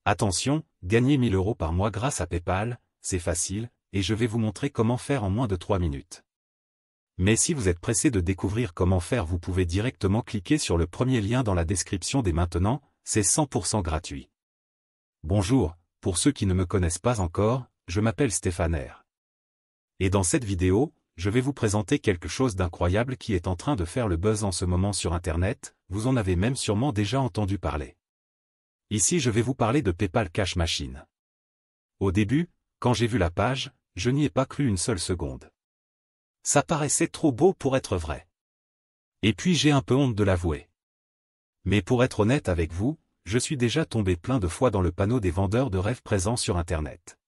Attention, gagner 1000 € par mois grâce à PayPal, c'est facile, et je vais vous montrer comment faire en moins de 3 minutes. Mais si vous êtes pressé de découvrir comment faire, vous pouvez directement cliquer sur le premier lien dans la description dès maintenant, c'est 100% gratuit. Bonjour, pour ceux qui ne me connaissent pas encore, je m'appelle Stéphane R. Et dans cette vidéo, je vais vous présenter quelque chose d'incroyable qui est en train de faire le buzz en ce moment sur Internet, vous en avez même sûrement déjà entendu parler. Ici je vais vous parler de PayPal Cash Machine. Au début, quand j'ai vu la page, je n'y ai pas cru une seule seconde. Ça paraissait trop beau pour être vrai. Et puis j'ai un peu honte de l'avouer. Mais pour être honnête avec vous, je suis déjà tombé plein de fois dans le panneau des vendeurs de rêves présents sur Internet.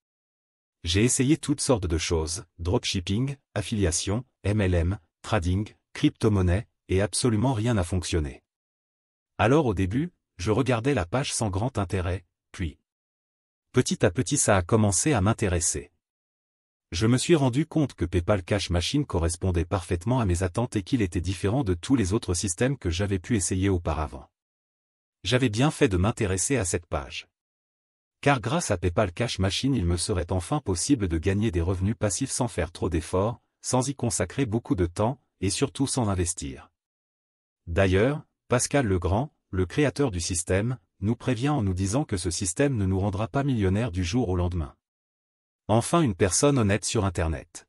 J'ai essayé toutes sortes de choses, dropshipping, affiliation, MLM, trading, crypto-monnaie, et absolument rien n'a fonctionné. Alors au début, je regardais la page sans grand intérêt, puis petit à petit ça a commencé à m'intéresser. Je me suis rendu compte que PayPal Cash Machine correspondait parfaitement à mes attentes et qu'il était différent de tous les autres systèmes que j'avais pu essayer auparavant. J'avais bien fait de m'intéresser à cette page. Car grâce à PayPal Cash Machine il me serait enfin possible de gagner des revenus passifs sans faire trop d'efforts, sans y consacrer beaucoup de temps, et surtout sans investir. D'ailleurs, Pascal Legrand, le créateur du système, nous prévient en nous disant que ce système ne nous rendra pas millionnaires du jour au lendemain. Enfin une personne honnête sur Internet.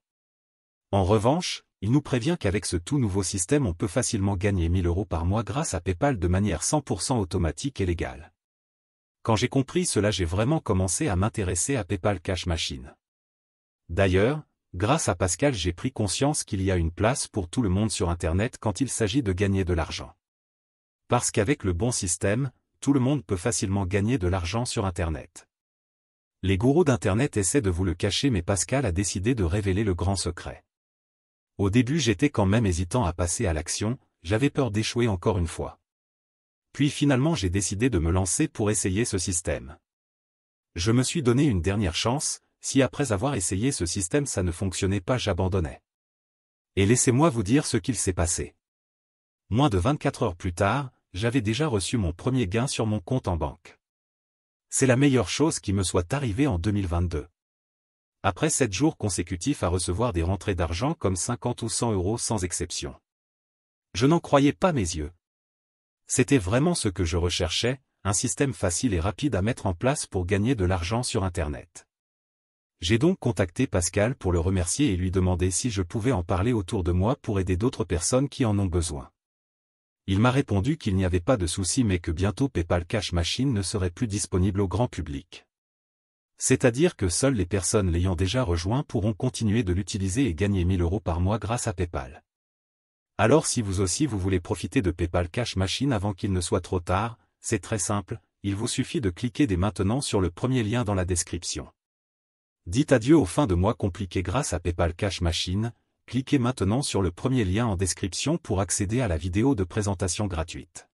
En revanche, il nous prévient qu'avec ce tout nouveau système on peut facilement gagner 1000 € par mois grâce à PayPal de manière 100% automatique et légale. Quand j'ai compris cela, j'ai vraiment commencé à m'intéresser à PayPal Cash Machine. D'ailleurs, grâce à Pascal j'ai pris conscience qu'il y a une place pour tout le monde sur Internet quand il s'agit de gagner de l'argent. Parce qu'avec le bon système, tout le monde peut facilement gagner de l'argent sur Internet. Les gourous d'Internet essaient de vous le cacher mais Pascal a décidé de révéler le grand secret. Au début j'étais quand même hésitant à passer à l'action, j'avais peur d'échouer encore une fois. Puis finalement j'ai décidé de me lancer pour essayer ce système. Je me suis donné une dernière chance, si après avoir essayé ce système ça ne fonctionnait pas j'abandonnais. Et laissez-moi vous dire ce qu'il s'est passé. Moins de 24 heures plus tard, j'avais déjà reçu mon premier gain sur mon compte en banque. C'est la meilleure chose qui me soit arrivée en 2022. Après 7 jours consécutifs à recevoir des rentrées d'argent comme 50 ou 100 € sans exception. Je n'en croyais pas mes yeux. C'était vraiment ce que je recherchais, un système facile et rapide à mettre en place pour gagner de l'argent sur Internet. J'ai donc contacté Pascal pour le remercier et lui demander si je pouvais en parler autour de moi pour aider d'autres personnes qui en ont besoin. Il m'a répondu qu'il n'y avait pas de souci mais que bientôt PayPal Cash Machine ne serait plus disponible au grand public. C'est-à-dire que seules les personnes l'ayant déjà rejoint pourront continuer de l'utiliser et gagner 1000 € par mois grâce à PayPal. Alors si vous aussi vous voulez profiter de PayPal Cash Machine avant qu'il ne soit trop tard, c'est très simple, il vous suffit de cliquer dès maintenant sur le premier lien dans la description. Dites adieu aux fins de mois compliquées grâce à PayPal Cash Machine. Cliquez maintenant sur le premier lien en description pour accéder à la vidéo de présentation gratuite.